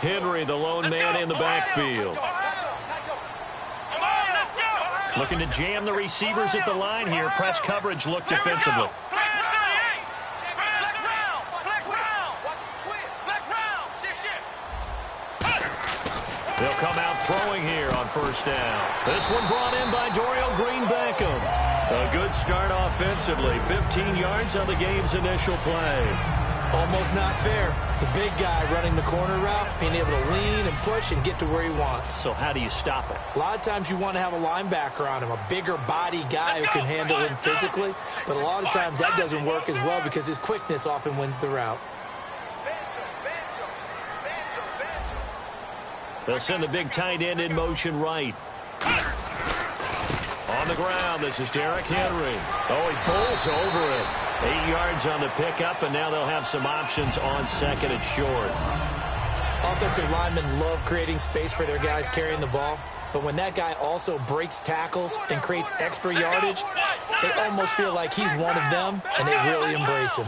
Henry, the lone man in the backfield. Looking to jam the receivers at the line here. Press coverage look defensively. They'll come out throwing here on first down. This one brought in by Dorial Green-Beckham. A good start offensively. 15 yards on the game's initial play. Almost not fair. The big guy running the corner route, being able to lean and push and get to where he wants. So how do you stop it? A lot of times you want to have a linebacker on him, a bigger body guy who can handle him physically. But a lot of times that doesn't work as well because his quickness often wins the route. They'll send the big tight end in motion right. On the ground, this is Derrick Henry. Oh, he pulls over it. 8 yards on the pickup, and now they'll have some options on second and short. Offensive linemen love creating space for their guys carrying the ball. But when that guy also breaks tackles and creates extra yardage, they almost feel like he's one of them, and they really embrace him.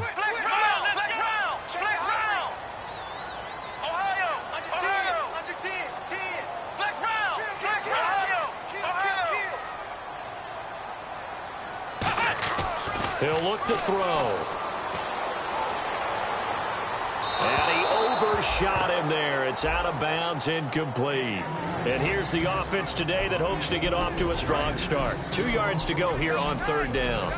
He'll look to throw. And he overshot him there. It's out of bounds, incomplete. And here's the offense today that hopes to get off to a strong start. 2 yards to go here on third down.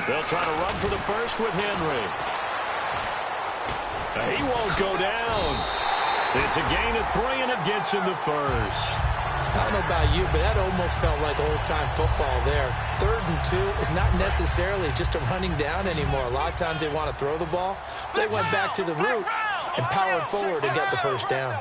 They'll try to run for the first with Henry. He won't go down. It's a gain of 3, and it gets him the first. I don't know about you, but that almost felt like old-time football there. 3rd and 2 is not necessarily just a running down anymore. A lot of times they want to throw the ball. They went back to the roots and powered forward to get the first down.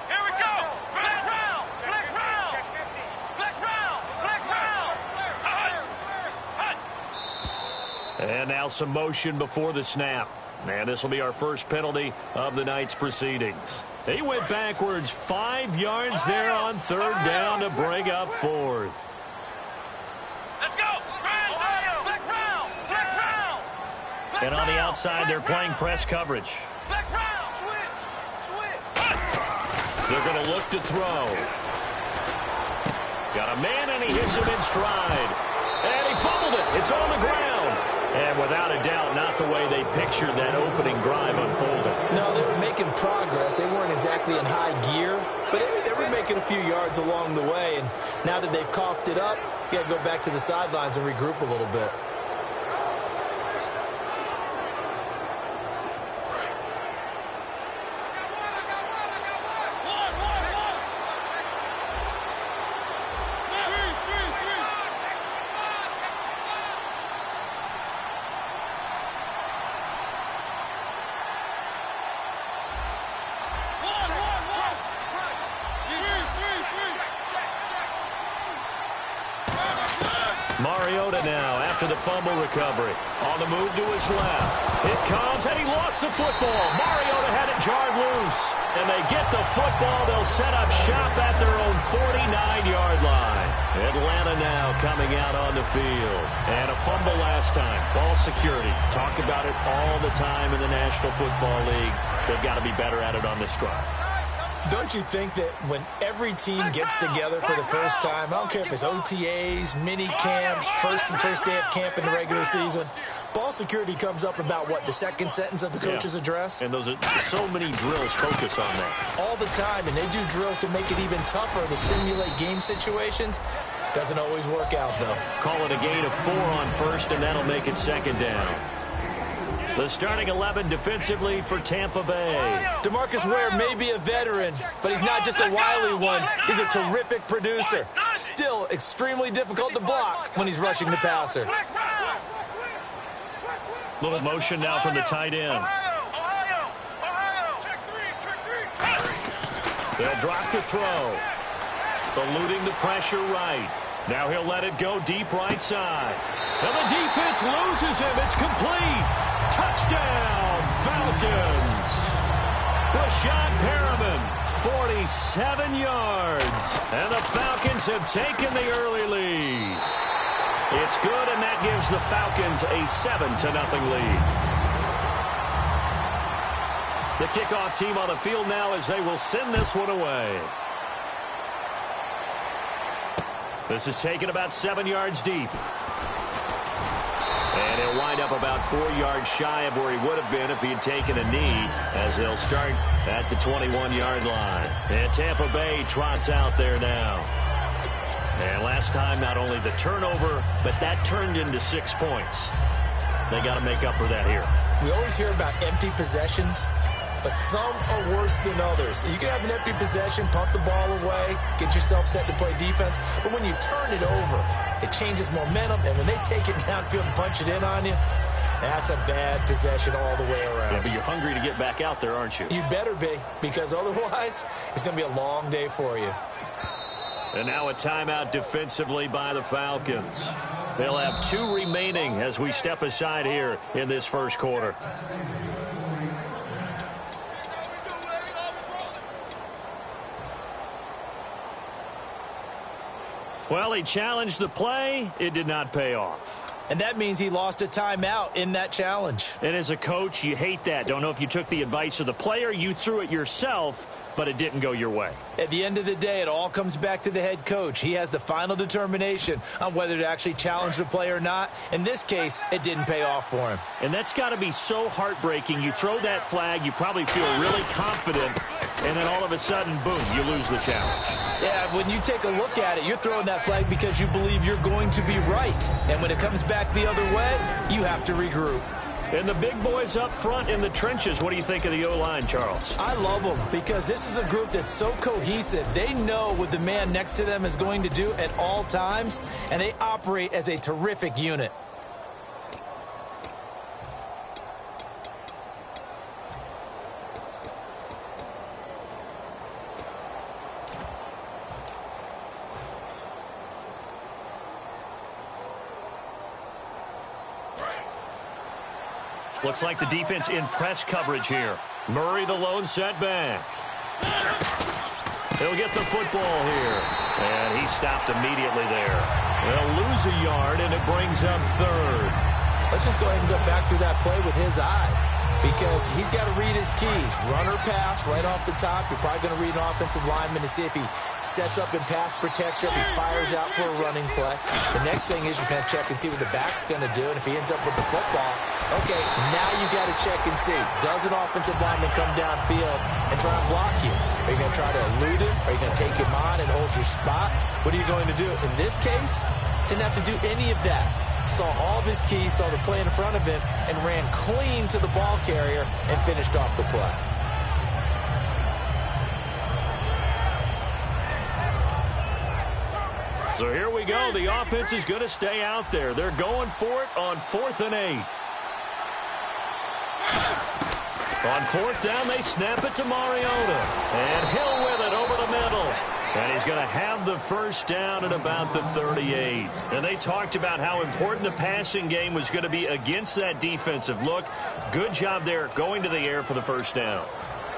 And now some motion before the snap. And this will be our first penalty of the night's proceedings. He went backwards 5 yards there on third down to bring up fourth. Let's go! And on the outside, they're playing press coverage. They're going to look to throw. Got a man, and he hits him in stride. And he fumbled it. It's on the ground. And without a doubt, not the way they pictured that opening drive unfolding. No, they were making progress. They weren't exactly in high gear, but they were making a few yards along the way. And now that they've coughed it up, you got to go back to the sidelines and regroup a little bit. Mariota now after the fumble recovery. On the move to his left. It comes, and he lost the football. Mariota had it jarred loose. And they get the football. They'll set up shop at their own 49-yard line. Atlanta now coming out on the field. And a fumble last time. Ball security. Talk about it all the time in the National Football League. They've got to be better at it on this drive. Don't you think that when every team gets together for the first time, I don't care if it's OTAs, mini camps, first day of camp in the regular season, ball security comes up about, what, the second sentence of the coach's address? And those are so many drills focus on that. All the time, and they do drills to make it even tougher to simulate game situations. Doesn't always work out, though. Call it a gain of 4 on first, and that'll make it second down. The starting 11 defensively for Tampa Bay. DeMarcus Ware may be a veteran, but he's not just a wily one. He's a terrific producer. Still extremely difficult to block when he's rushing the passer. Little motion now from the tight end. They'll drop to throw. Eluding the pressure right. Now he'll let it go deep right side. And the defense loses him. It's complete. Touchdown, Falcons. Rashad Perriman, 47 yards. And the Falcons have taken the early lead. It's good, and that gives the Falcons a 7-0 lead. The kickoff team on the field now as they will send this one away. This is taken about 7 yards deep. And he'll wind up about 4 yards shy of where he would have been if he had taken a knee, as they'll start at the 21-yard line. And Tampa Bay trots out there now. And last time, not only the turnover, but that turned into 6 points. They got to make up for that here. We always hear about empty possessions, but some are worse than others. You can have an empty possession, pump the ball away, get yourself set to play defense, but when you turn it over, it changes momentum, and when they take it downfield and punch it in on you, that's a bad possession all the way around. Yeah, but you're hungry to get back out there, aren't you? You better be, because otherwise, it's going to be a long day for you. And now a timeout defensively by the Falcons. They'll have 2 remaining as we step aside here in this first quarter. Well, he challenged the play. It did not pay off. And that means he lost a timeout in that challenge. And as a coach, you hate that. Don't know if you took the advice of the player, you threw it yourself, but it didn't go your way. At the end of the day, it all comes back to the head coach. He has the final determination on whether to actually challenge the play or not. In this case, it didn't pay off for him. And that's got to be so heartbreaking. You throw that flag, you probably feel really confident, and then all of a sudden, boom, you lose the challenge. Yeah, when you take a look at it, you're throwing that flag because you believe you're going to be right. And when it comes back the other way, you have to regroup. And the big boys up front in the trenches, what do you think of the O-line, Charles? I love them because this is a group that's so cohesive. They know what the man next to them is going to do at all times, and they operate as a terrific unit. Looks like the defense in press coverage here. Murray the lone setback. He'll get the football here. And he stopped immediately there. They'll lose a yard, and it brings up 3rd. Let's just go ahead and go back through that play with his eyes, because he's got to read his keys. Run or pass right off the top. You're probably going to read an offensive lineman to see if he sets up in pass protection, if he fires out for a running play. The next thing is you're going to check and see what the back's going to do, and if he ends up with the football, okay, now you got to check and see. Does an offensive lineman come downfield and try and block you? Are you going to try to elude him? Are you going to take him on and hold your spot? What are you going to do? In this case, didn't have to do any of that. Saw all of his keys, saw the play in front of him, and ran clean to the ball carrier and finished off the play. So here we go. The offense is going to stay out there. They're going for it on 4th and 8. On 4th down, they snap it to Mariota. And Hill with it over the middle. And he's going to have the first down at about the 38. And they talked about how important the passing game was going to be against that defensive look. Good job there going to the air for the first down.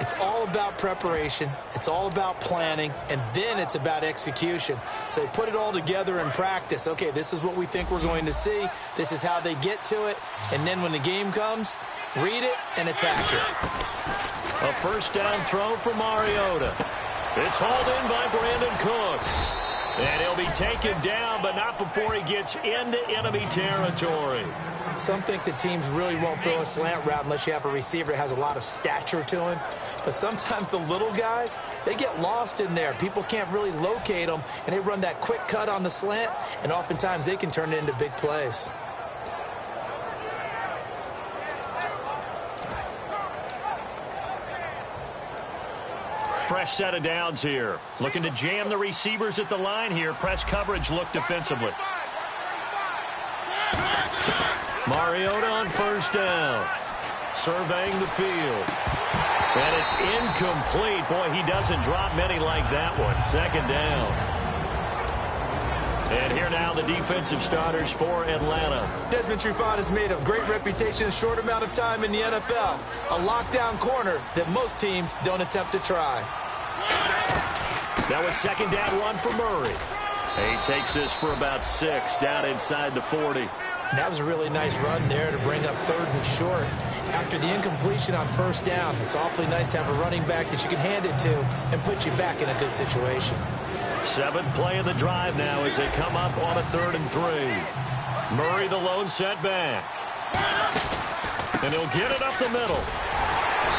It's all about preparation. It's all about planning. And then it's about execution. So they put it all together in practice. Okay, this is what we think we're going to see. This is how they get to it. And then when the game comes, read it and attack it. A first down throw for Mariota. It's hauled in by Brandon Cooks. And he'll be taken down, but not before he gets into enemy territory. Some think that teams really won't throw a slant route unless you have a receiver that has a lot of stature to him. But sometimes the little guys, they get lost in there. People can't really locate them, and they run that quick cut on the slant, and oftentimes they can turn it into big plays. Fresh set of downs here. Looking to jam the receivers at the line here. Press coverage look defensively. Mariota on first down. Surveying the field. And it's incomplete. Boy, he doesn't drop many like that one. Second down. And here now the defensive starters for Atlanta. Desmond Trufant has made a great reputation in a short amount of time in the NFL. A lockdown corner that most teams don't attempt to try. That was second down one for Murray. He takes this for about 6 down inside the 40. That was a really nice run there to bring up 3rd and short. After the incompletion on 1st down, it's awfully nice to have a running back that you can hand it to and put you back in a good situation. 7th play of the drive now as they come up on a 3rd and 3. Murray the lone setback. And he'll get it up the middle.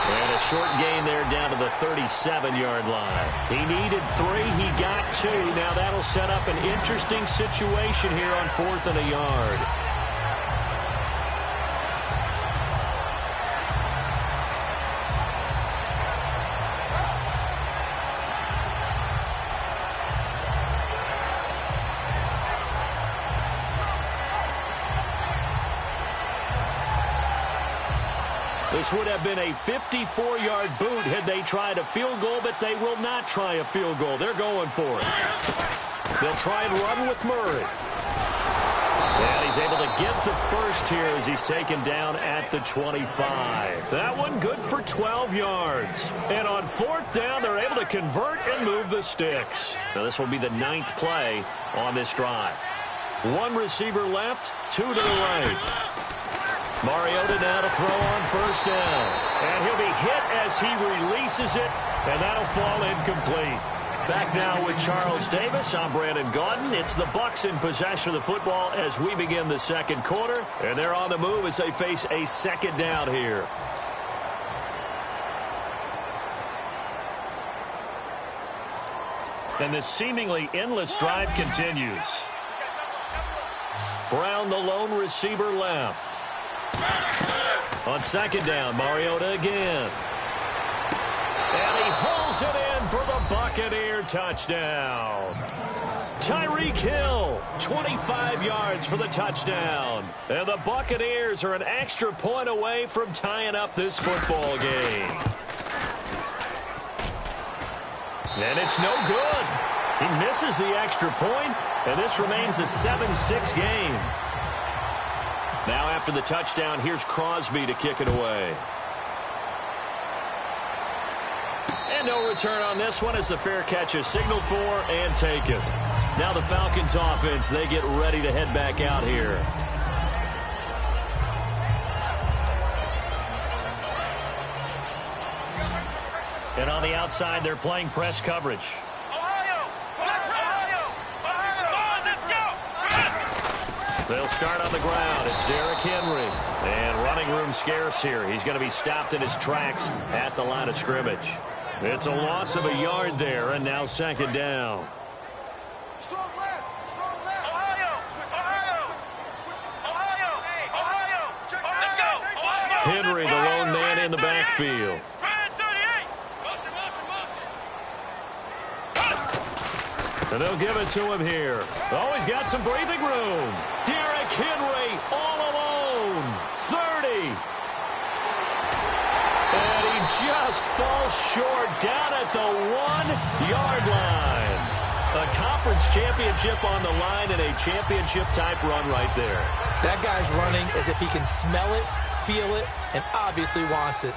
And a short gain there down to the 37-yard line. He needed 3. He got 2. Now that'll set up an interesting situation here on 4th and a yard. This would have been a 54-yard boot had they tried a field goal, but they will not try a field goal. They're going for it. They'll try and run with Murray. And he's able to get the first here as he's taken down at the 25. That one good for 12 yards. And on 4th down, they're able to convert and move the sticks. Now this will be the 9th play on this drive. 1 receiver left, 2 to the right. Mariota now to throw on 1st down. And he'll be hit as he releases it, and that'll fall incomplete. Back now with Charles Davis. I'm Brandon Gaudin. It's the Bucs in possession of the football as we begin the 2nd quarter. And they're on the move as they face a 2nd down here. And this seemingly endless drive continues. Brown, the lone receiver, left. On 2nd down, Mariota again. And he pulls it in for the Buccaneer touchdown. Tyreek Hill, 25 yards for the touchdown. And the Buccaneers are an extra point away from tying up this football game. And it's no good. He misses the extra point, and this remains a 7-6 game. Now after the touchdown, here's Crosby to kick it away. And no return on this one as the fair catch is signaled for and taken. Now the Falcons offense, they get ready to head back out here. And on the outside, they're playing press coverage. They'll start on the ground. It's Derrick Henry. And running room scarce here. He's going to be stopped in his tracks at the line of scrimmage. It's a loss of a yard there, and now 2nd down. Henry, the lone man in the backfield. And they'll give it to him here. Oh, he's got some breathing room. Derrick Henry all alone. 30. And he just falls short down at the 1-yard line. A conference championship on the line and a championship-type run right there. That guy's running as if he can smell it, feel it, and obviously wants it.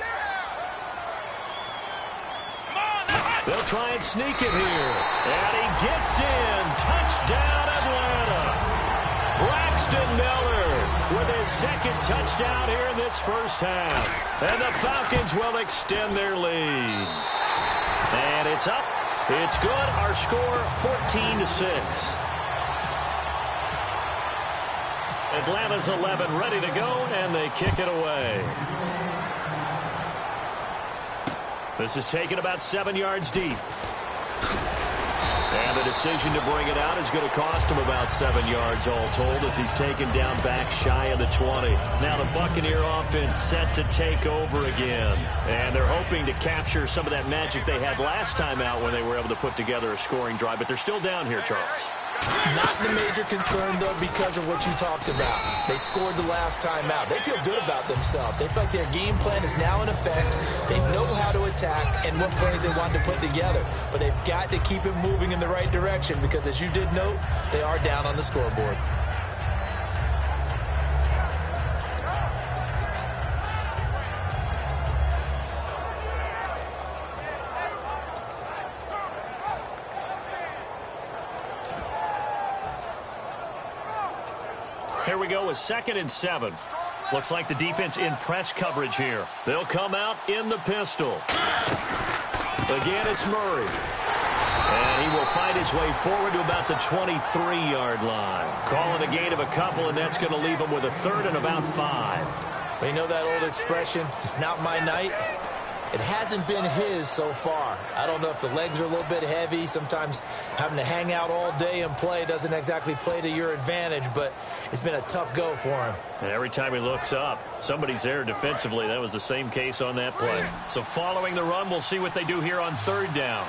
They'll try and sneak it here. And he gets in. Touchdown, Atlanta. Braxton Miller with his 2nd touchdown here in this first half. And the Falcons will extend their lead. And it's up. It's good. Our score, 14-6. Atlanta's 11 ready to go, and they kick it away. This is taken about 7 yards deep. And the decision to bring it out is going to cost him about 7 yards all told as he's taken down back shy of the 20. Now the Buccaneer offense set to take over again. And they're hoping to capture some of that magic they had last time out when they were able to put together a scoring drive. But they're still down here, Charles. Not the major concern, though, because of what you talked about. They scored the last time out. They feel good about themselves. They feel like their game plan is now in effect. They know how to attack and what plays they want to put together. But they've got to keep it moving in the right direction because, as you did note, they are down on the scoreboard. Here we go with 2nd and 7. Looks like the defense in press coverage here. They'll come out in the pistol. Again, it's Murray. And he will fight his way forward to about the 23-yard line. Calling a gain of a couple, and that's going to leave him with a 3rd and about 5. We know that old expression, it's not my night. It hasn't been his so far. I don't know if the legs are a little bit heavy. Sometimes having to hang out all day and play doesn't exactly play to your advantage, but it's been a tough go for him. And every time he looks up, somebody's there defensively. That was the same case on that play. So following the run, we'll see what they do here on 3rd down.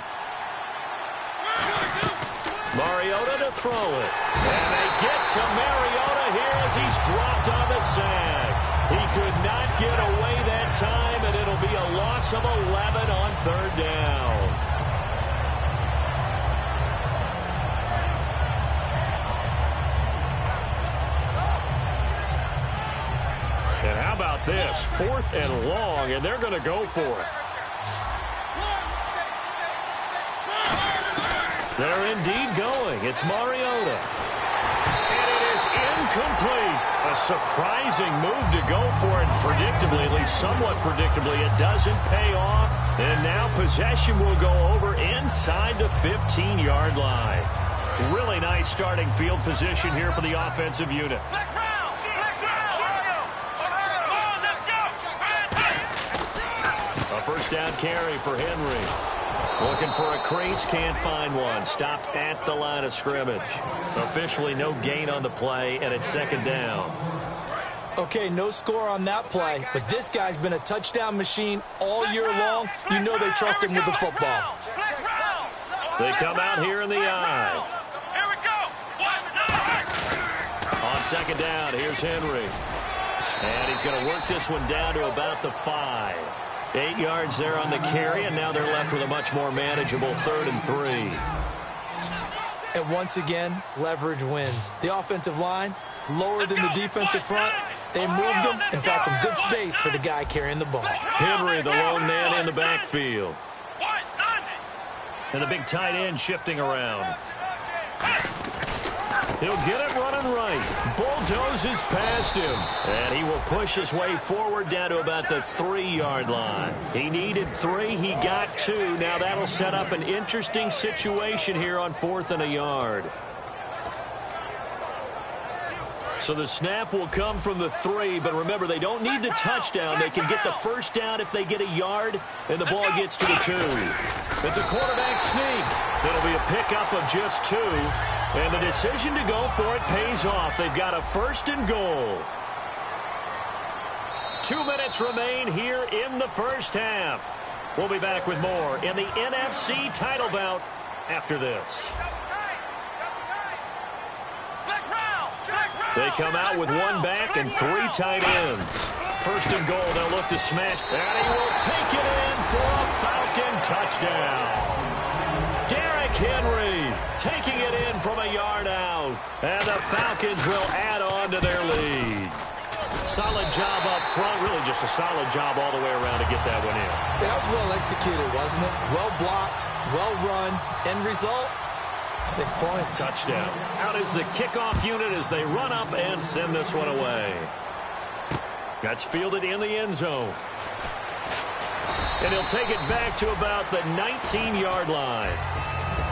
Mariota to throw it. And they get to Mariota here as he's dropped on the sack. He could not get away that time, and it'll be a loss of 11 on 3rd down. And how about this? 4th and long, and they're going to go for it. They're indeed going. It's Mariota. And it is incomplete. A surprising move to go for it. Predictably, at least somewhat predictably, it doesn't pay off. And now possession will go over inside the 15-yard line. Really nice starting field position here for the offensive unit. A 1st down carry for Henry. Looking for a crease, can't find one. Stopped at the line of scrimmage. Officially no gain on the play, and it's 2nd down. Okay, no score on that play, but this guy's been a touchdown machine all year long. You know they trust him with the football. They come out here in the eye. On 2nd down, here's Henry. And he's going to work this one down to about the 5. 8 yards there on the carry, and now they're left with a much more manageable 3rd and 3. And once again, leverage wins. The offensive line, lower than the defensive front. They moved them and got some good space for the guy carrying the ball. Henry, the lone man in the backfield. And the big tight end shifting around. He'll get it running right. Bulldozes past him. And he will push his way forward down to about the 3-yard line. He needed 3. He got 2. Now that'll set up an interesting situation here on 4th and a yard. So the snap will come from the 3, but remember, they don't need the touchdown. They can get the 1st down if they get a yard, and the ball gets to the 2. It's a quarterback sneak. It'll be a pickup of just 2, and the decision to go for it pays off. They've got a 1st and goal. 2 minutes remain here in the 1st half. We'll be back with more in the NFC title bout after this. They come out with 1 back and 3 tight ends. 1st and goal, they'll look to smash. And he will take it in for a Falcon touchdown. Derrick Henry taking it in from a yard out. And the Falcons will add on to their lead. Solid job up front. Really just a solid job all the way around to get that one in. That was well executed, wasn't it? Well blocked, well run. End result? 6 points. Touchdown. Out is the kickoff unit as they run up and send this one away. That's fielded in the end zone. And he'll take it back to about the 19-yard line.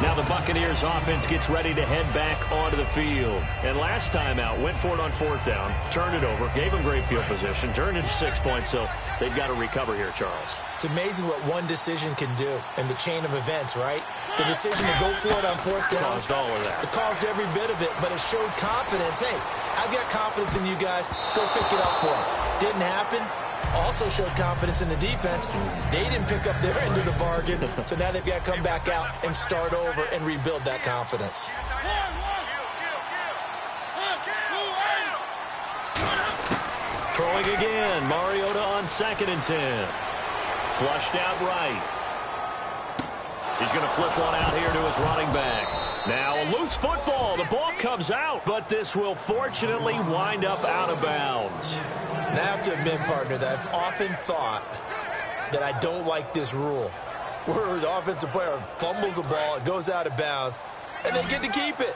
Now the Buccaneers offense gets ready to head back onto the field. And last time out, went for it on 4th down, turned it over, gave them great field position, turned it to 6 points, so they've got to recover here, Charles. It's amazing what one decision can do in the chain of events, right? The decision to go for it on 4th down. Caused all of that. It caused every bit of it, but it showed confidence. Hey, I've got confidence in you guys. Go pick it up for them. Didn't happen. Also showed confidence in the defense. They didn't pick up their end of the bargain, so now they've got to come back out and start over and rebuild that confidence. Throwing again. Mariota on 2nd and 10. Flushed out right. He's going to flip one out here to his running back. Now a loose football. The ball comes out, but this will fortunately wind up out of bounds. Now I have to admit, partner, that I've often thought that I don't like this rule, where the offensive player fumbles the ball, it goes out of bounds, and they get to keep it.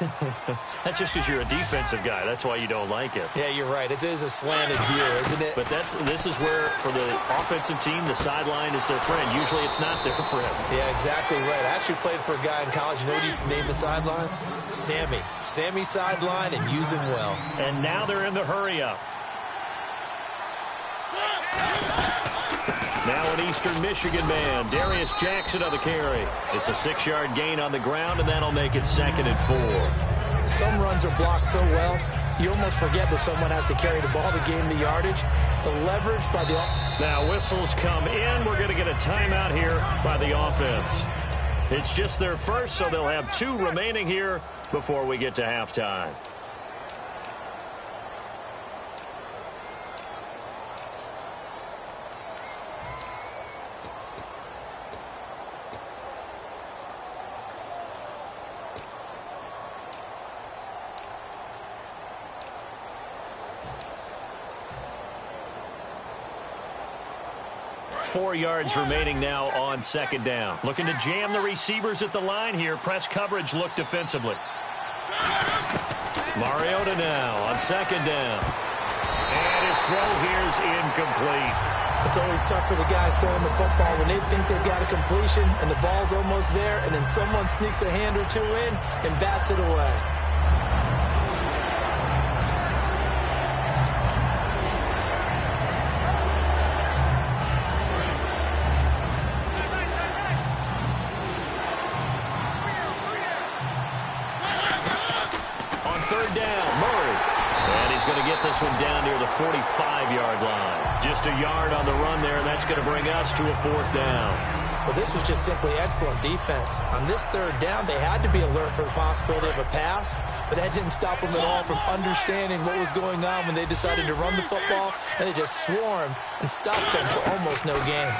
That's just because you're a defensive guy. That's why you don't like it. Yeah, you're right. It is a slanted view, isn't it? But this is where, for the offensive team, the sideline is their friend. Usually it's not their friend. Yeah, exactly right. I actually played for a guy in college. You know what he used to name the sideline? Sammy. Sammy sideline, and use him well. And now they're in the hurry-up. Now an Eastern Michigan man, Darius Jackson on the carry. It's a 6-yard gain on the ground, and that'll make it 2nd and 4. Some runs are blocked so well, you almost forget that someone has to carry the ball to gain the yardage. The leverage by the... Now whistles come in. We're going to get a timeout here by the offense. It's just their first, so they'll have 2 remaining here before we get to halftime. Four yards remaining now on 2nd down. Looking to jam the receivers at the line here. Press coverage look defensively. Mariota now on 2nd down. And his throw here is incomplete. It's always tough for the guys throwing the football when they think they've got a completion and the ball's almost there, and then someone sneaks a hand or 2 in and bats it away. This one down near the 45-yard line. Just a yard on the run there, and that's going to bring us to a 4th down. Well, this was just simply excellent defense. On this 3rd down, they had to be alert for the possibility of a pass, but that didn't stop them at all from understanding what was going on when they decided to run the football, and they just swarmed and stopped them for almost no gain.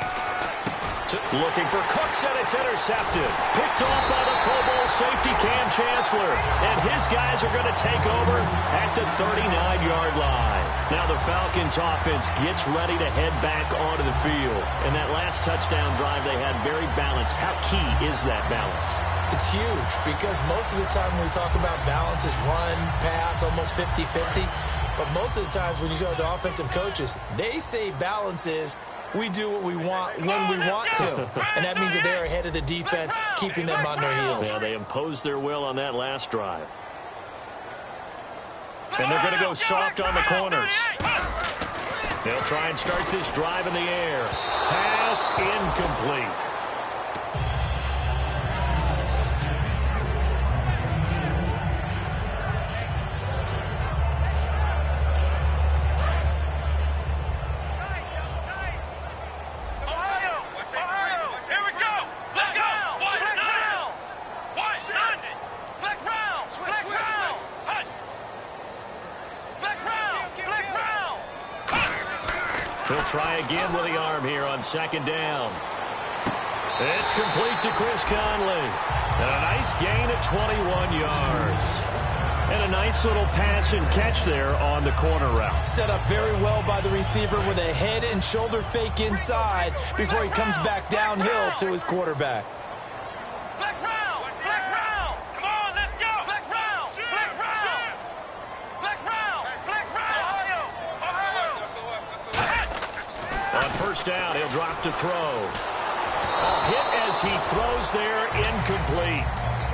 Looking for Cooks, and it's intercepted. Picked off by the Pro Bowl safety Cam Chancellor. And his guys are going to take over at the 39-yard line. Now the Falcons offense gets ready to head back onto the field. And that last touchdown drive they had very balanced. How key is that balance? It's huge because most of the time when we talk about balance is run, pass, almost 50-50. But most of the times when you talk to offensive coaches, they say balance is we do what we want when we want to. And that means that they're ahead of the defense, keeping them on their heels. Yeah, they imposed their will on that last drive. And they're going to go soft on the corners. They'll try and start this drive in the air. Pass incomplete. He'll try again with the arm here on 2nd down. It's complete to Chris Conley. And a nice gain at 21 yards. And a nice little pass and catch there on the corner route. Set up very well by the receiver with a head and shoulder fake inside before he comes back downhill to his quarterback. On 1st down, he'll drop to throw. A hit as he throws there, incomplete.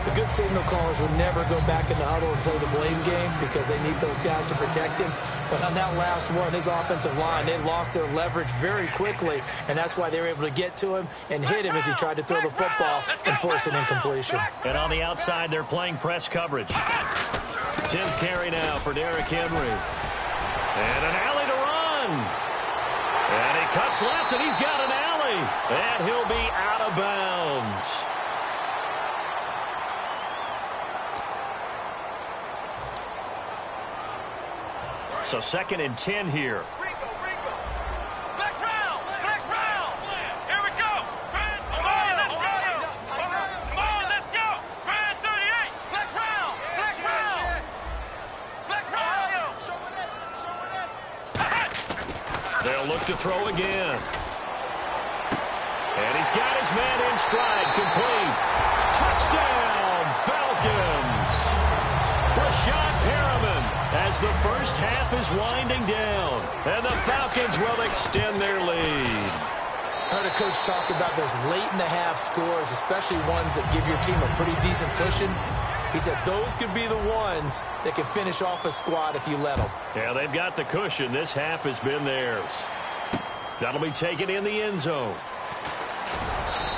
The good signal callers would never go back in the huddle and play the blame game because they need those guys to protect him. But on that last one, his offensive line, they lost their leverage very quickly, and that's why they were able to get to him and hit him as he tried to throw the football and force an incompletion. And on the outside, they're playing press coverage. 10th carry now for Derrick Henry. And an alley to run. And he cuts left, and he's got an alley. And he'll be out of bounds. So 2nd and 10 here. They'll look to throw again. And he's got his man in stride, complete. Touchdown, Falcons. Brashad Perriman as the first half is winding down. And the Falcons will extend their lead. I heard a coach talk about those late-in-the-half scores, especially ones that give your team a pretty decent cushion. He said those could be the ones that can finish off a squad if you let them. Yeah, they've got the cushion. This half has been theirs. That'll be taken in the end zone.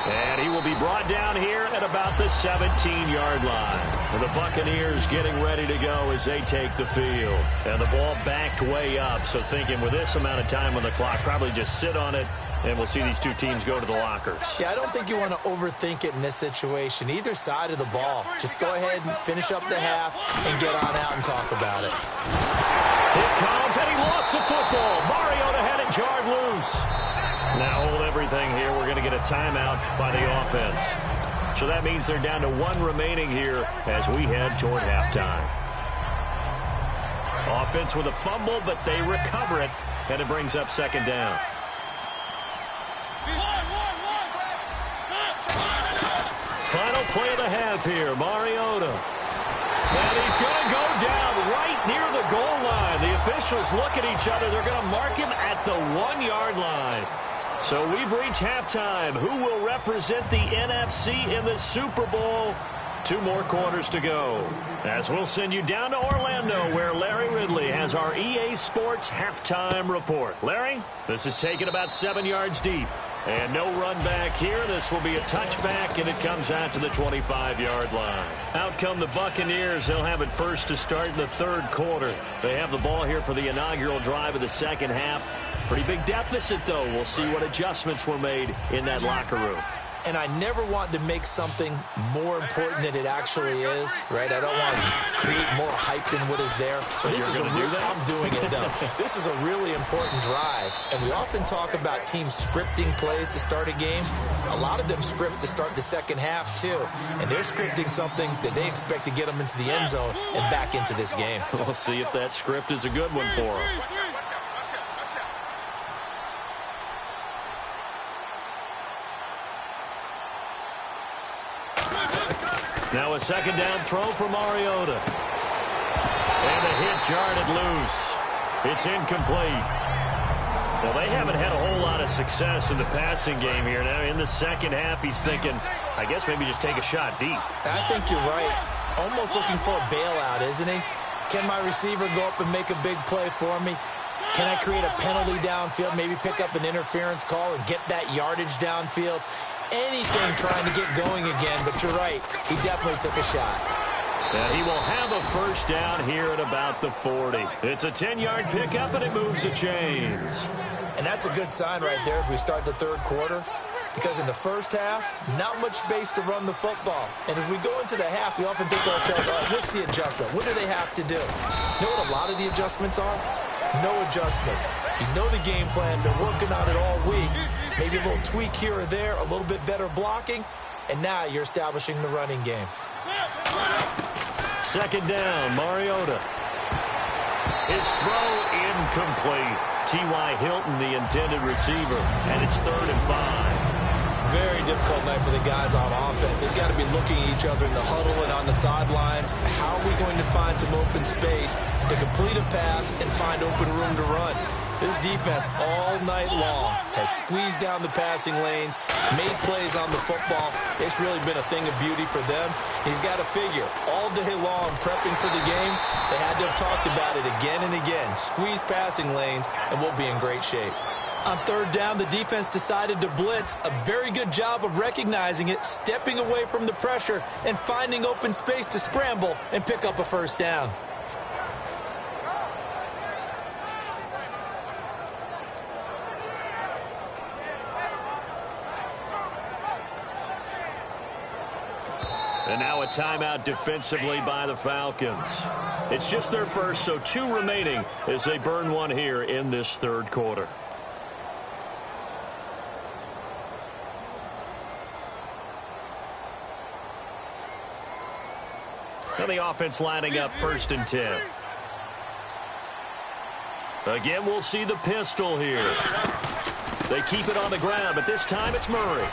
And he will be brought down here at about the 17-yard line. And the Buccaneers getting ready to go as they take the field. And the ball backed way up, so thinking with this amount of time on the clock, probably just sit on it, and we'll see these two teams go to the lockers. Yeah, I don't think you want to overthink it in this situation. Either side of the ball. Just go ahead and finish up the half and get on out and talk about it. Here comes, and he lost the football. Mariota had it jarred loose. Now hold everything here. We're going to get a timeout by the offense. So that means they're down to one remaining here as we head toward halftime. Offense with a fumble, but they recover it, and it brings up second down. Final play of the half here, Mariota. And he's going to go down right near the goal line. The officials look at each other. They're going to mark him at the 1-yard line. So we've reached halftime. Who will represent the NFC in the Super Bowl? 2 more quarters to go. As we'll send you down to Orlando, where Larry Ridley has our EA Sports halftime report. Larry, this is taken about 7 yards deep. And no run back here. This will be a touchback, and it comes out to the 25-yard line. Out come the Buccaneers. They'll have it first to start in the third quarter. They have the ball here for the inaugural drive of the second half. Pretty big deficit, though. We'll see what adjustments were made in that locker room. And I never want to make something more important than it actually is, right? I don't want to create more hype than what is there. But this is I'm doing it, though. This is a really important drive. And we often talk about teams scripting plays to start a game. A lot of them script to start the second half, too. And they're scripting something that they expect to get them into the end zone and back into this game. We'll see if that script is a good one for them. Now a second down throw for Mariota. And the hit jarred it loose. It's incomplete. Well, they haven't had a whole lot of success in the passing game here. Now in the second half, he's thinking, I guess maybe just take a shot deep. I think you're right. Almost looking for a bailout, isn't he? Can my receiver go up and make a big play for me? Can I create a penalty downfield, maybe pick up an interference call and get that yardage downfield? Anything trying to get going again, but you're right. He definitely took a shot. And he will have a first down here at about the 40. It's a 10-yard pickup, and it moves the chains. And that's a good sign right there as we start the third quarter, because in the first half, not much space to run the football. And as we go into the half, we often think to ourselves, all right, what's the adjustment? What do they have to do? You know what a lot of the adjustments are? No adjustments. You know the game plan, been working on it all week. Maybe a little tweak here or there, a little bit better blocking, and now you're establishing the running game. Second down, Mariota. His throw incomplete. T.Y. Hilton, the intended receiver, and it's 3rd and 5. Very difficult night for the guys on offense. They've got to be looking at each other in the huddle and on the sidelines. How are we going to find some open space to complete a pass and find open room to run? This defense all night long has squeezed down the passing lanes, made plays on the football. It's really been a thing of beauty for them. He's got to figure all day long prepping for the game. They had to have talked about it again and again. Squeeze passing lanes, and we'll be in great shape. On 3rd down, the defense decided to blitz. A very good job of recognizing it, stepping away from the pressure, and finding open space to scramble and pick up a first down. And now a timeout defensively by the Falcons. It's just their first, so 2 remaining as they burn one here in this third quarter. Now the offense lining up 1st and 10. Again, we'll see the pistol here. They keep it on the ground, but this time it's Murray.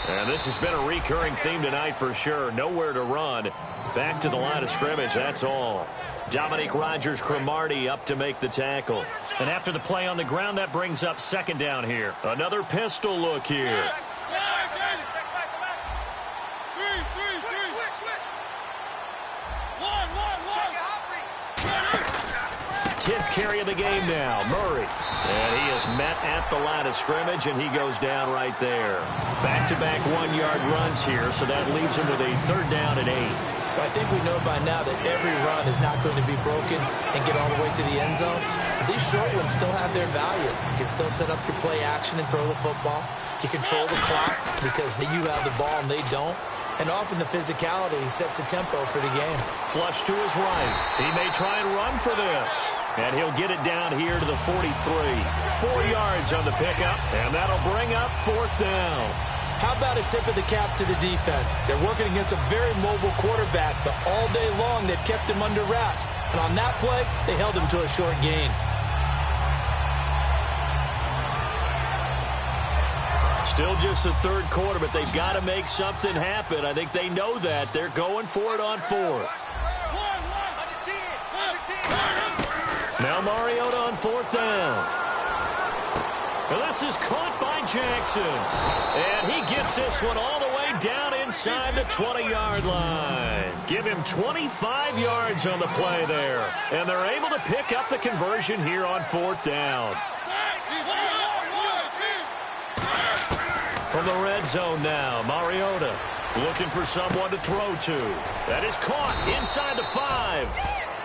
And this has been a recurring theme tonight for sure. Nowhere to run. Back to the line of scrimmage, that's all. Dominique Rodgers-Cromartie up to make the tackle. And after the play on the ground, that brings up second down here. Another pistol look here. 10th carry of the game now, Murray. And he is met at the line of scrimmage, and he goes down right there. Back-to-back one-yard runs here, so that leaves him with a third down and 8. I think we know by now that every run is not going to be broken and get all the way to the end zone. But these short ones still have their value. You can still set up your play action and throw the football. You control the clock because you have the ball and they don't. And often the physicality sets the tempo for the game. Flush to his right. He may try and run for this. And he'll get it down here to the 43. 4 yards on the pickup, and that'll bring up fourth down. How about a tip of the cap to the defense? They're working against a very mobile quarterback, but all day long they've kept him under wraps. And on that play, they held him to a short gain. Still just the third quarter, but they've got to make something happen. I think they know that. They're going for it on fourth. Now Mariota on fourth down. And this is caught by Jackson. And he gets this one all the way down inside the 20-yard line. Give him 25 yards on the play there. And they're able to pick up the conversion here on fourth down. From the red zone now, Mariota looking for someone to throw to. That is caught inside the 5.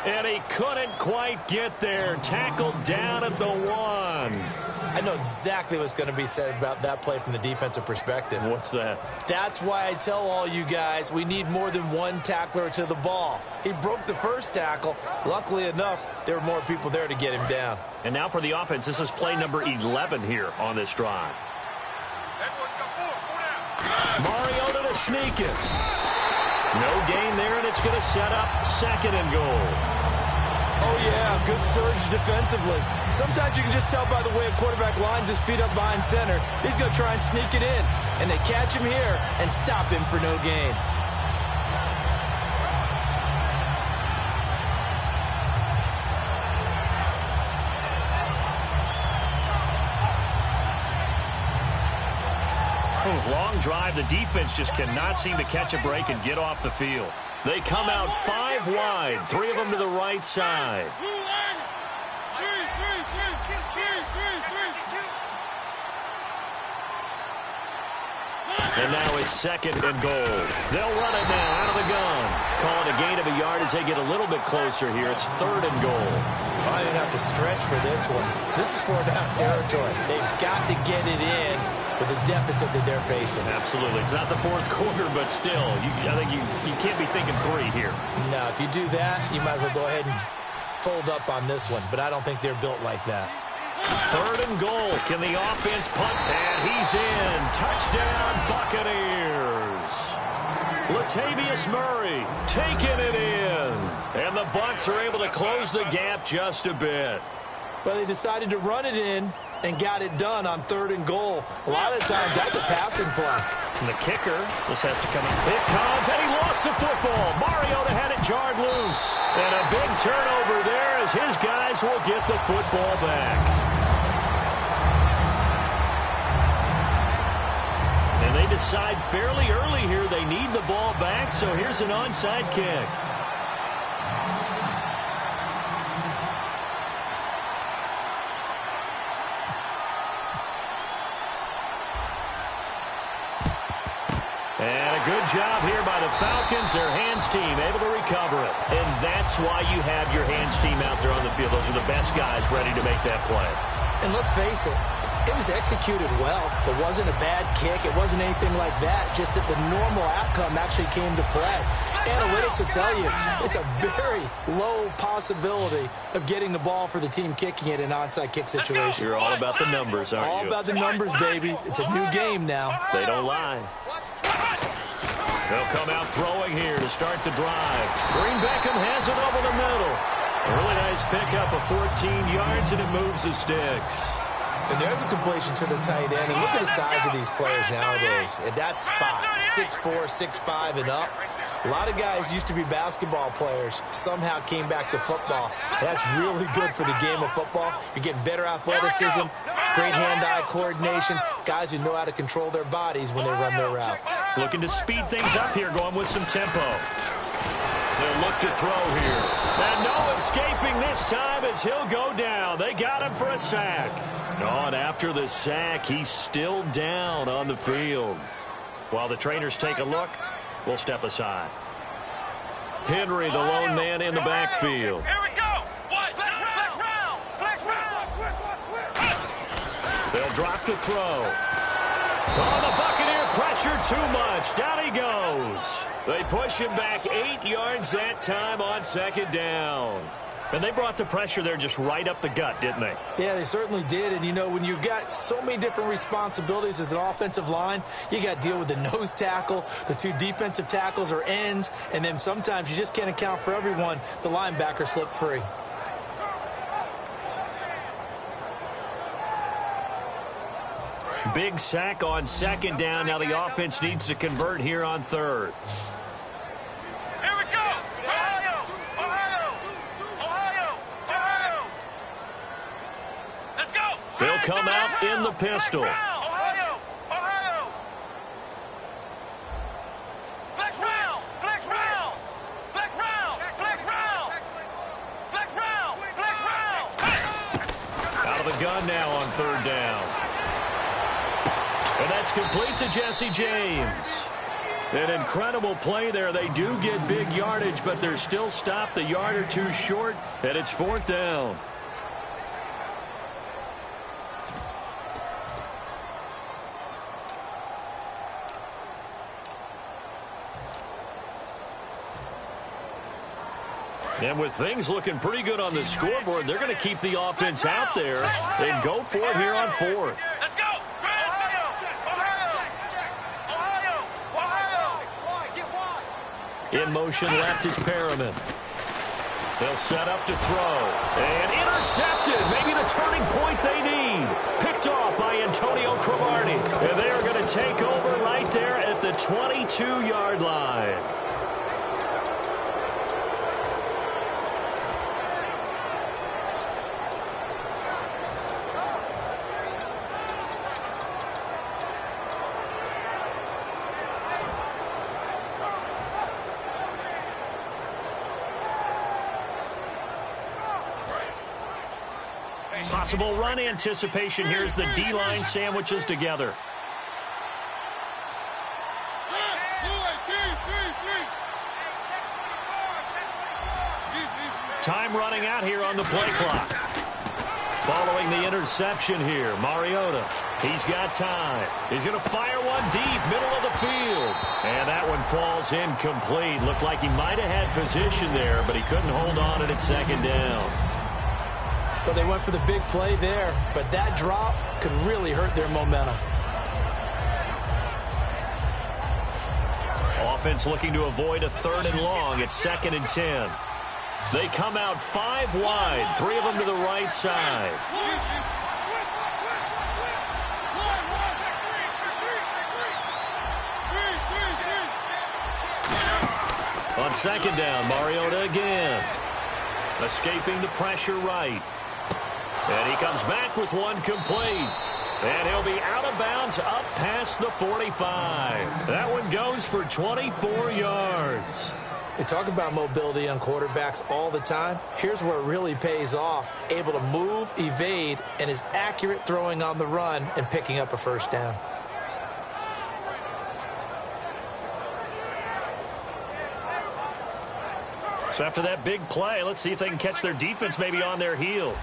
And he couldn't quite get there. Tackled down at the 1. I know exactly what's going to be said about that play from the defensive perspective. What's that? That's why I tell all you guys we need more than one tackler to the ball. He broke the first tackle. Luckily enough, there were more people there to get him down. And now for the offense, this is play number 11 here on this drive. Mariota to sneak it. No gain there, and it's going to set up second and goal. Oh, yeah, good surge defensively. Sometimes you can just tell by the way a quarterback lines his feet up behind center. He's going to try and sneak it in, and they catch him here and stop him for no gain. Long drive. The defense just cannot seem to catch a break and get off the field. They come out 5 wide, 3 of them to the right side. And now it's second and goal. They'll run it now out of the gun. Calling a gain of a yard as they get a little bit closer here. It's third and goal. I didn't have to stretch for this one. This is 4-down territory. They've got to get it in with the deficit that they're facing. Absolutely. It's not the fourth quarter, but still, I think you can't be thinking 3 here. No, if you do that, you might as well go ahead and fold up on this one, but I don't think they're built like that. Third and goal. Can the offense punt? And he's in. Touchdown, Buccaneers. Latavius Murray taking it in. And the Bucs are able to close the gap just a bit. Well, they decided to run it in and got it done on third and goal. A lot of times, that's a passing play. And the kicker, this has to come in. It comes, and he lost the football. Mariota had it jarred loose. And a big turnover there as his guys will get the football back. And they decide fairly early here they need the ball back, so here's an onside kick. And a good job here by the Falcons. Their hands team able to recover it. And that's why you have your hands team out there on the field. Those are the best guys ready to make that play. And let's face it, it was executed well. It wasn't a bad kick. It wasn't anything like that. Just that the normal outcome actually came to play. Analytics will tell you it's a very low possibility of getting the ball for the team kicking it in an onside kick situation. You're all about the numbers, aren't you? All about the numbers, baby. It's a new game now. They don't lie. They'll come out throwing here to start the drive. Green Beckham has it over the middle. A really nice pickup of 14 yards, and it moves the sticks. And there's a completion to the tight end. And look at the size of these players nowadays. At that spot, 6'4", 6'5", and up. A lot of guys used to be basketball players, somehow came back to football. That's really good for the game of football. You're getting better athleticism, great hand-eye coordination, guys who know how to control their bodies when they run their routes. Looking to speed things up here, going with some tempo. They'll look to throw here. And no escaping this time as he'll go down. They got him for a sack. And after the sack, he's still down on the field. While the trainers take a look, we'll step aside. Henry, the lone man in the backfield. Here we go. Flex round. They'll drop to throw. Oh, the Buccaneer pressure too much. Down he goes. They push him back 8 yards that time on second down. And they brought the pressure there just right up the gut, didn't they? Yeah, they certainly did. And, you know, when you've got so many different responsibilities as an offensive line, you got to deal with the nose tackle, the two defensive tackles or ends, and then sometimes you just can't account for everyone. The linebacker slipped free. Big sack on second down. Now the offense needs to convert here on third. Here we go. Ohio. Let's go. They'll come out in the pistol. Ohio. Flex round. Out of the gun now on third down. And that's complete to Jesse James. An incredible play there. They do get big yardage, but they're still stopped a yard or two short, and it's fourth down. And with things looking pretty good on the scoreboard, they're going to keep the offense out there and go for it here on fourth. Let's go. In motion left is Perriman. They'll set up to throw. And intercepted. Maybe the turning point they need. Picked off by Antonio Cromartie. And they are going to take over right there at the 22-yard line. Possible run anticipation here as the D-line sandwiches together. Time running out here on the play clock. Following the interception here, Mariota. He's got time. He's going to fire one deep, middle of the field. And that one falls incomplete. Looked like he might have had position there, but he couldn't hold on at second down. Well, they went for the big play there, but that drop could really hurt their momentum. Offense looking to avoid a third and long. It's 2nd and 10. They come out 5 wide, 3 of them to the right side. On second down, Mariota again. Escaping the pressure right. And he comes back with one complete. And he'll be out of bounds up past the 45. That one goes for 24 yards. They talk about mobility on quarterbacks all the time. Here's where it really pays off. Able to move, evade, and is accurate throwing on the run and picking up a first down. So after that big play, let's see if they can catch their defense maybe on their heels.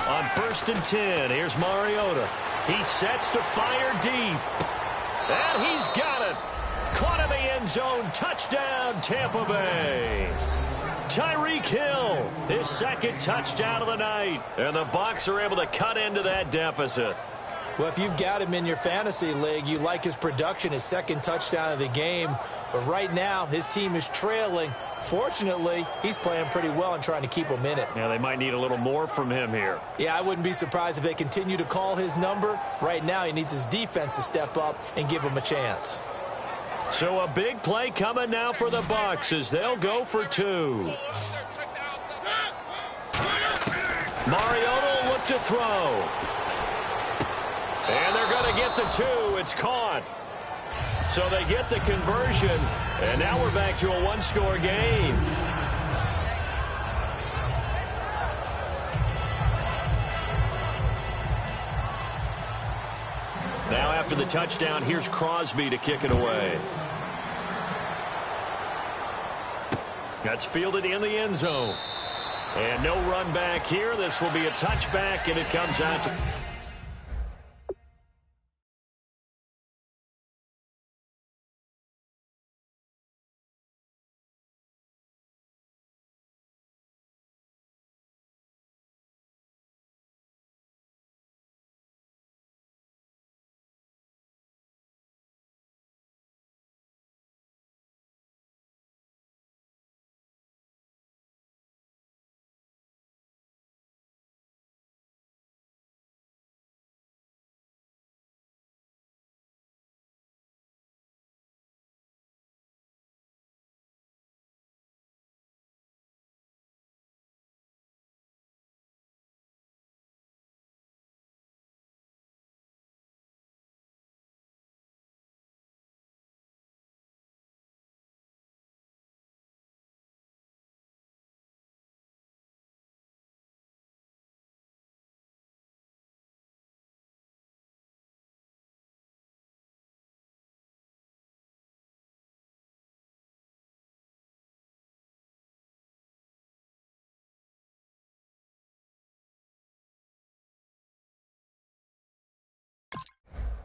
On 1st and 10, here's Mariota. He sets to fire deep. And he's got it. Caught in the end zone. Touchdown, Tampa Bay. Tyreek Hill, his 2nd touchdown of the night. And the Bucs are able to cut into that deficit. Well, if you've got him in your fantasy league, you like his production, his second touchdown of the game. But right now, his team is trailing. Fortunately, he's playing pretty well and trying to keep them in it. Yeah, they might need a little more from him here. Yeah, I wouldn't be surprised if they continue to call his number. Right now, he needs his defense to step up and give him a chance. So a big play coming now for the Bucs as they'll go for 2. Mariota will look to throw. And they're going to get the 2. It's caught. So they get the conversion, and now we're back to a one-score game. Now after the touchdown, here's Crosby to kick it away. That's fielded in the end zone. And no run back here. This will be a touchback, and it comes out to...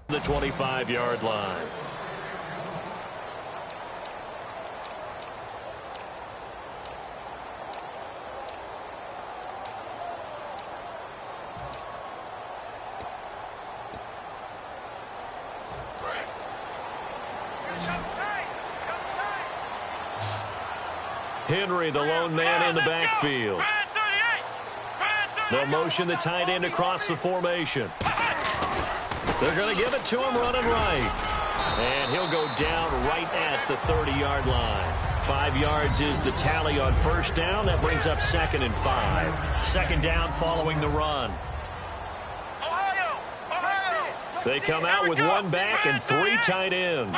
the 25-yard line. Henry, the lone man in the backfield. They'll motion the tight end across the formation. They're going to give it to him running right. And he'll go down right at the 30-yard line. 5 yards is the tally on first down. That brings up 2nd and 5. Second down following the run. They come out with one back and 3 tight ends.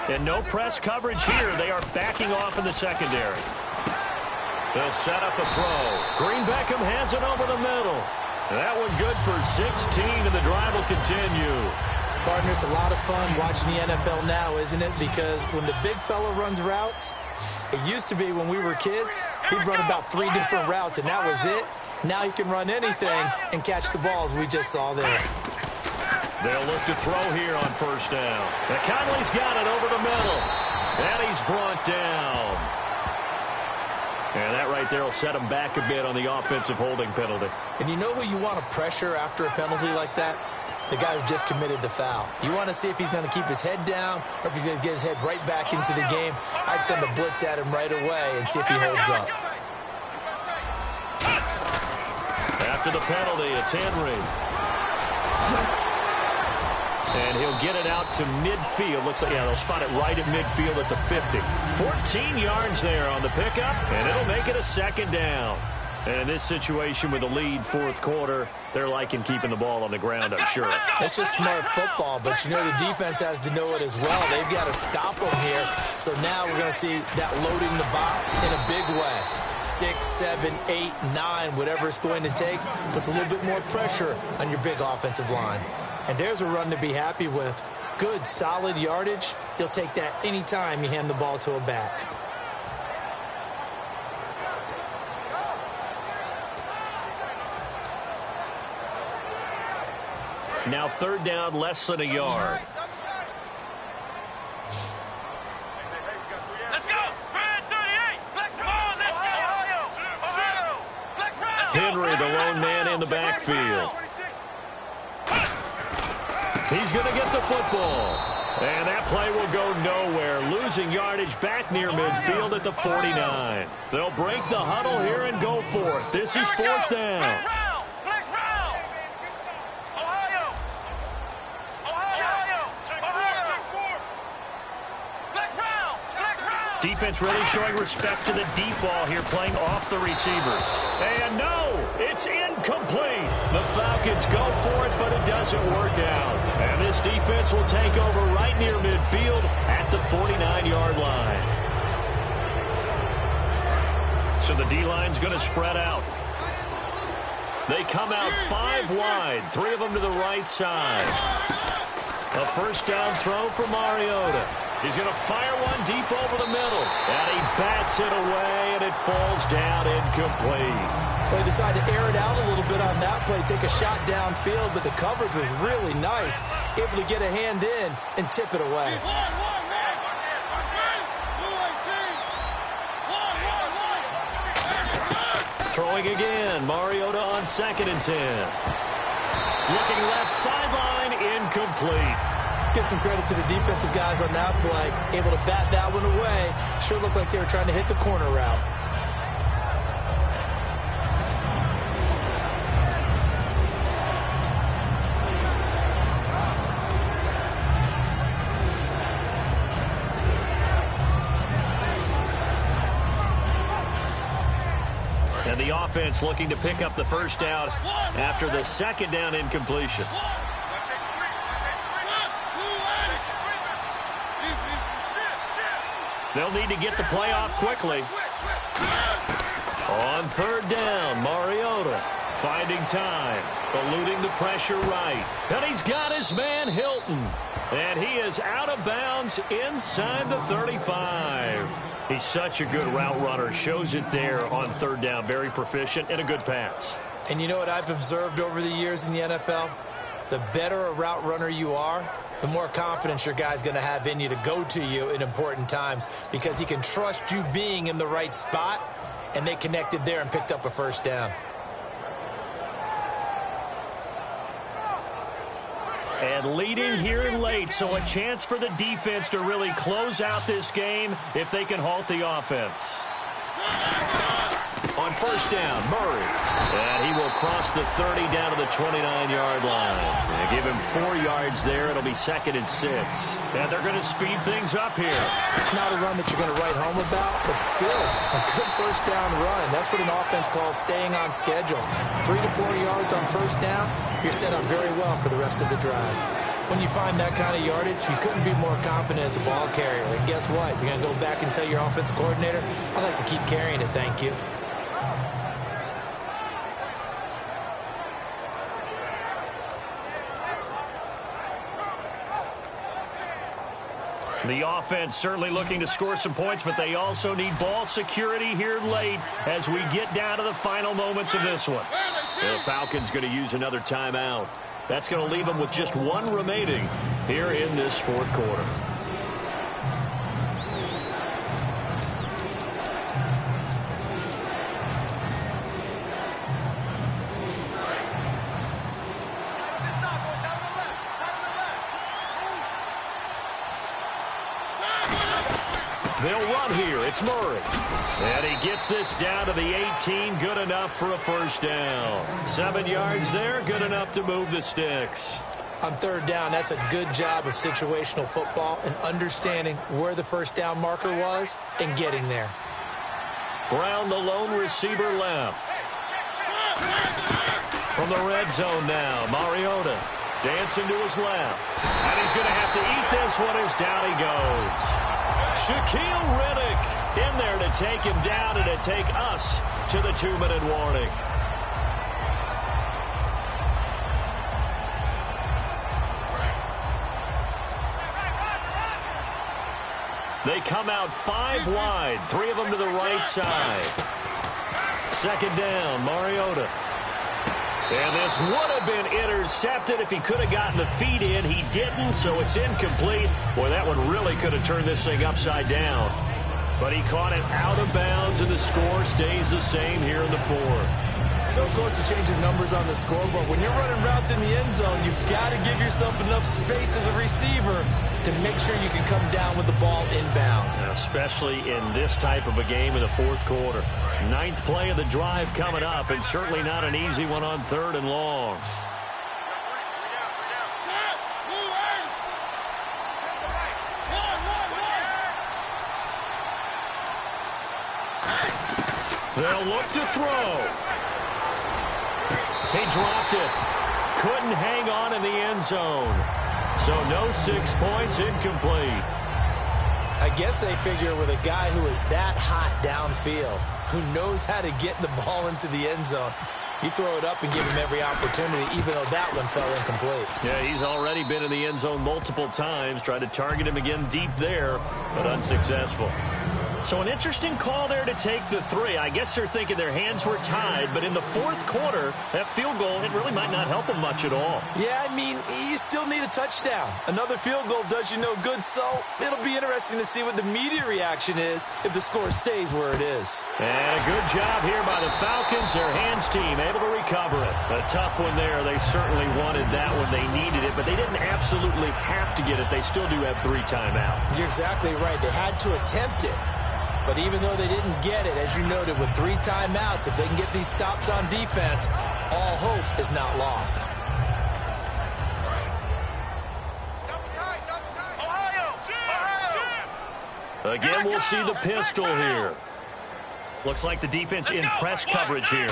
And no press coverage here. They are backing off in the secondary. They'll set up a throw. Green Beckham has it over the middle. That one good for 16, and the drive will continue. Partner, it's a lot of fun watching the NFL now, isn't it? Because when the big fella runs routes, it used to be when we were kids, he'd run about 3 different routes, and that was it. Now he can run anything and catch the balls we just saw there. They'll look to throw here on first down. And Conley's got it over the middle. And he's brought down. And that right there will set him back a bit on the offensive holding penalty. And you know who you want to pressure after a penalty like that? The guy who just committed the foul. You want to see if he's going to keep his head down or if he's going to get his head right back into the game. I'd send a blitz at him right away and see if he holds up. After the penalty, it's Henry. And he'll get it out to midfield. Looks like, yeah, they'll spot it right at midfield at the 50. 14 yards there on the pickup, and it'll make it a second down. And in this situation with the lead fourth quarter, they're liking keeping the ball on the ground, I'm sure. It's just smart football, but you know the defense has to know it as well. They've got to stop them here. So now we're going to see that loading the box in a big way. 6, 7, 8, 9, whatever it's going to take, puts a little bit more pressure on your big offensive line. And there's a run to be happy with. Good, solid yardage. He'll take that anytime you hand the ball to a back. Now third down, less than a yard. Let's go! 38! Come on, let's go! Ohio! backfield. He's going to get the football. And that play will go nowhere, losing yardage back near midfield at the 49. They'll break the huddle here and go for it. This is fourth down. Defense really showing respect to the deep ball here, playing off the receivers. And no, it's incomplete. The Falcons go for it, but it doesn't work out. And this defense will take over right near midfield at the 49-yard line. So the D-line's going to spread out. They come out 5 wide, 3 of them to the right side. A first down throw for Mariota. He's going to fire one deep over the middle. And he bats it away, and it falls down incomplete. Well, they decided to air it out a little bit on that play, take a shot downfield, but the coverage was really nice. Able to get a hand in and tip it away. Throwing again. Mariota on 2nd and 10. Looking left sideline, incomplete. Let's give some credit to the defensive guys on that play. Able to bat that one away. Sure looked like they were trying to hit the corner route. And the offense looking to pick up the first down after the second down incompletion. They'll need to get the play off quickly. On 3rd down, Mariota finding time, eluding the pressure right. And he's got his man Hilton. And he is out of bounds inside the 35. He's such a good route runner. Shows it there on 3rd down. Very proficient and a good pass. And you know what I've observed over the years in the NFL? The better a route runner you are, the more confidence your guy's going to have in you to go to you in important times because he can trust you being in the right spot, and they connected there and picked up a first down. And leading here late, so a chance for the defense to really close out this game if they can halt the offense. On first down, Murray. And he will cross the 30 down to the 29-yard line. And give him 4 yards there. It'll be 2nd and 6. And they're going to speed things up here. Not a run that you're going to write home about, but still a good first down run. That's what an offense calls staying on schedule. 3 to 4 yards on first down, you're set up very well for the rest of the drive. When you find that kind of yardage, you couldn't be more confident as a ball carrier. And guess what? You're going to go back and tell your offensive coordinator, I'd like to keep carrying it, thank you. The offense certainly looking to score some points, but they also need ball security here late as we get down to the final moments of this one. The Falcons going to use another timeout. That's going to leave them with just 1 remaining here in this 4th quarter. They'll run here. It's Murray. And he gets this down to the 18. Good enough for a first down. 7 yards there. Good enough to move the sticks. On 3rd down, that's a good job of situational football and understanding where the first down marker was and getting there. Brown, the lone receiver, left. From the red zone now, Mariota dancing to his left. And he's going to have to eat this one as down he goes. Shaquille Riddick in there to take him down and to take us to the 2-minute warning. They come out 5 wide, 3 of them to the right side. 2nd down, Mariota. And this would have been intercepted if he could have gotten the feet in. He didn't, so it's incomplete. Boy, that one really could have turned this thing upside down. But he caught it out of bounds, and the score stays the same here in the fourth. So close to changing numbers on the scoreboard. When you're running routes in the end zone, you've got to give yourself enough space as a receiver to make sure you can come down with the ball inbounds. Especially in this type of a game in the fourth quarter. Ninth play of the drive coming up, and certainly not an easy one on 3rd and long. They'll look to throw. He dropped it. Couldn't hang on in the end zone. So no 6 points, incomplete. I guess they figure with a guy who is that hot downfield, who knows how to get the ball into the end zone, you throw it up and give him every opportunity, even though that one fell incomplete. Yeah, he's already been in the end zone multiple times, tried to target him again deep there, but unsuccessful. So an interesting call there to take the 3. I guess they're thinking their hands were tied, but in the fourth quarter, that field goal, it really might not help them much at all. Yeah, I mean, you still need a touchdown. Another field goal does you no good, so it'll be interesting to see what the media reaction is if the score stays where it is. And a good job here by the Falcons, their hands team, able to recover it. A tough one there. They certainly wanted that when they needed it, but they didn't absolutely have to get it. They still do have 3 timeouts. You're exactly right. They had to attempt it. But even though they didn't get it, as you noted, with 3 timeouts, if they can get these stops on defense, all hope is not lost. Again, we'll see the pistol here. Looks like the defense in press coverage here.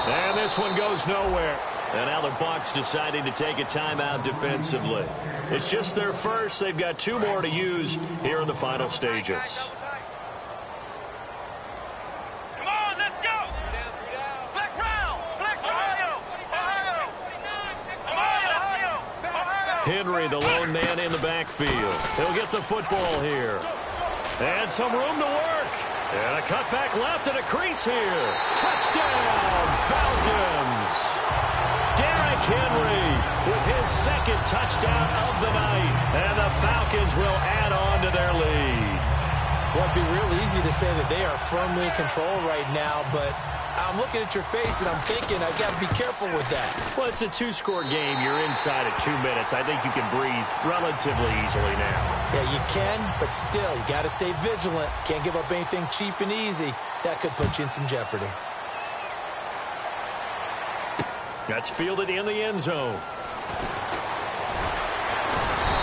And this one goes nowhere. And now the Bucs deciding to take a timeout defensively. It's just their first. They've got 2 more to use here in the final stages. Come on, let's go. Flex round. Flex Ohio. Henry, the lone man in the backfield. He'll get the football here. And some room to work. And a cutback left and a crease here. Touchdown, Falcons. Henry with his 2nd touchdown of the night, and the Falcons will add on to their lead. Well, it'd be real easy to say that they are firmly in control right now, but I'm looking at your face and I'm thinking I've got to be careful with that. Well, it's a 2-score game. You're inside at 2 minutes. I think you can breathe relatively easily now. Yeah, you can, but still, you got to stay vigilant. Can't give up anything cheap and easy. That could put you in some jeopardy. That's fielded in the end zone.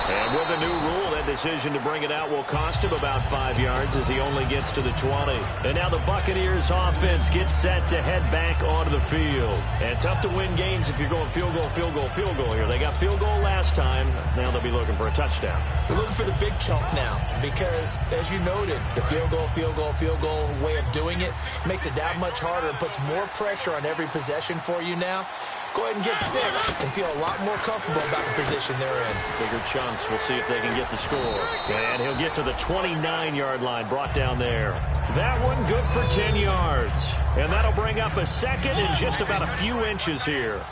And with a new rule, that decision to bring it out will cost him about 5 yards as he only gets to the 20. And now the Buccaneers offense gets set to head back onto the field. And tough to win games if you're going field goal, field goal, field goal here. They got field goal last time. Now they'll be looking for a touchdown. They're looking for the big chunk now because, as you noted, the field goal, field goal, field goal way of doing it makes it that much harder and puts more pressure on every possession for you now. Go ahead and get 6 and feel a lot more comfortable about the position they're in. Bigger chunks. We'll see if they can get the score. And he'll get to the 29-yard line, brought down there. That one good for 10 yards. And that'll bring up a 2nd and just about a few inches here.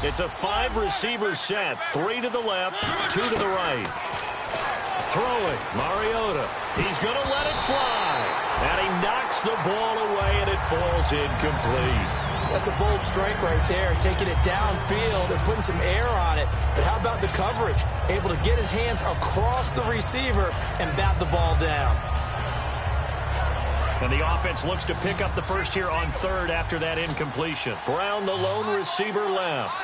It's a 5-receiver set. 3 to the left, 2 to the right. Throwing, Mariota. He's going to let it fly. And he knocks the ball away, and it falls incomplete. That's a bold strike right there, taking it downfield and putting some air on it. But how about the coverage? Able to get his hands across the receiver and bat the ball down. And the offense looks to pick up the first here on 3rd after that incompletion. Brown, the lone receiver, left.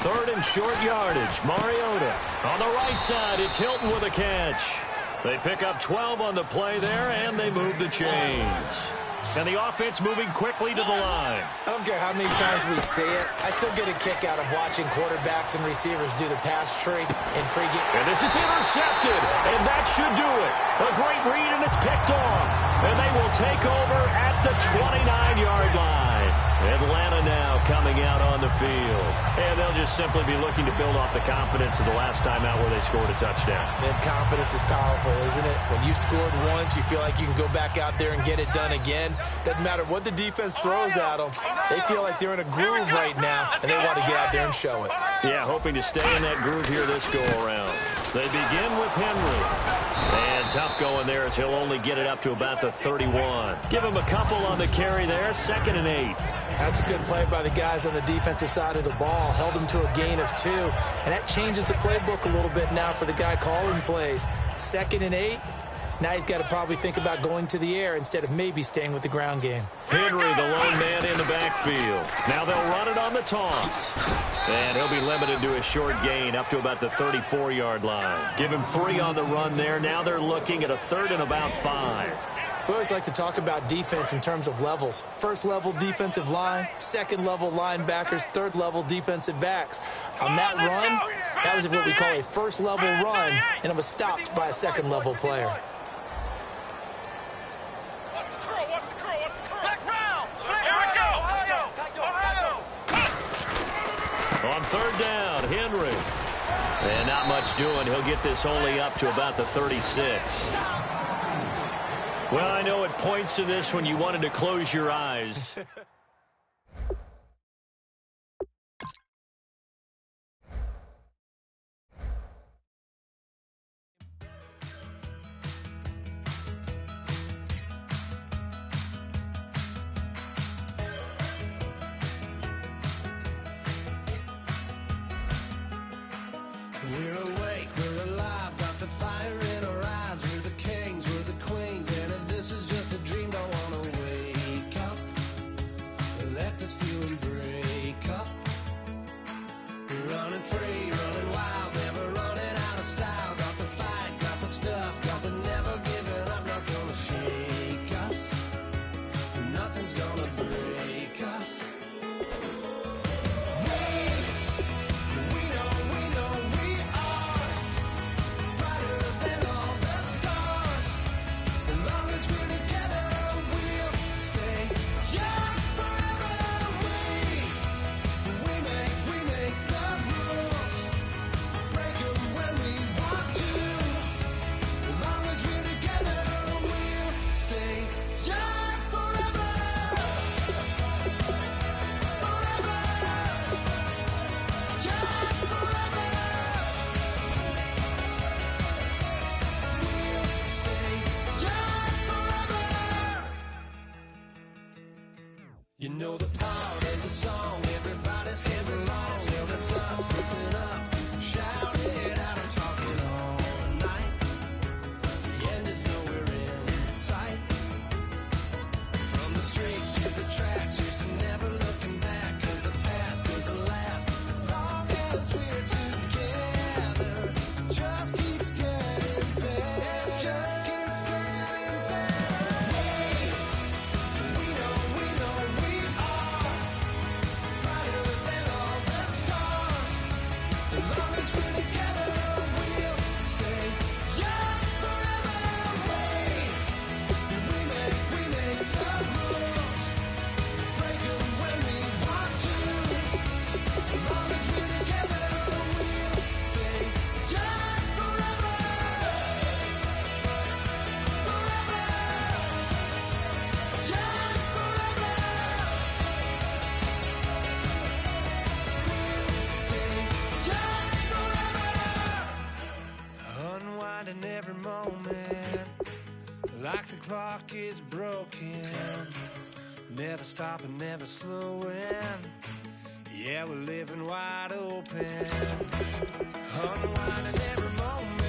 3rd and short yardage. Mariota on the right side. It's Hilton with a catch. They pick up 12 on the play there, and they move the chains. And the offense moving quickly to the line. I don't care how many times we say it. I still get a kick out of watching quarterbacks and receivers do the pass tree in pregame. And this is intercepted, and that should do it. A great read, and it's picked off. And they will take over at the 29-yard line. Atlanta now coming out on the field. And they'll just simply be looking to build off the confidence of the last time out where they scored a touchdown. And confidence is powerful, isn't it? When you scored once, you feel like you can go back out there and get it done again. Doesn't matter what the defense throws at them. They feel like they're in a groove right now, and they want to get out there and show it. Yeah, hoping to stay in that groove here this go-around. They begin with Henry. And tough going there as he'll only get it up to about the 31. Give him a couple on the carry there, 2nd and 8. That's a good play by the guys on the defensive side of the ball. Held them to a gain of 2. And that changes the playbook a little bit now for the guy calling plays. 2nd and 8. Now he's got to probably think about going to the air instead of maybe staying with the ground game. Henry, the lone man in the backfield. Now they'll run it on the toss. And he'll be limited to a short gain up to about the 34-yard line. Give him 3 on the run there. Now they're looking at a 3rd and about 5. We always like to talk about defense in terms of levels. 1st level defensive line, 2nd level linebackers, 3rd level defensive backs. On that run, that was what we call a 1st level run, and it was stopped by a 2nd level player. On 3rd down, Henry. And not much doing. He'll get this only up to about the 36. Well, I know at points of this when you wanted to close your eyes. We're awake, we're alive, got the fire in our eyes. We're the kings, we're the queens, and if this is just a dream, don't wanna wake up. Let this feeling break up. We're running free, running wild, never running out of style. Got the fight, got the stuff, got the never giving up. Not gonna shake us, nothing's gonna break us. You know the part of the song, everybody sings along. Well, that's us, listen up, shout it out, I'm talking all night. The end is nowhere in sight. From the streets to the tracks, here's to never looking back. Cause the past doesn't last, long as we're together. Just keeps getting better, just keeps getting better. We know we are brighter than all the stars. As long as we're together, we'll stay young forever. We make the rules, break them when we want to. As long as we're together, we'll stay young forever. Forever. Young forever. We'll stay young forever. Unwinding every moment, like the clock is broken. Never stopping, never slowing. Yeah, we're living wide open. Unwinding every moment.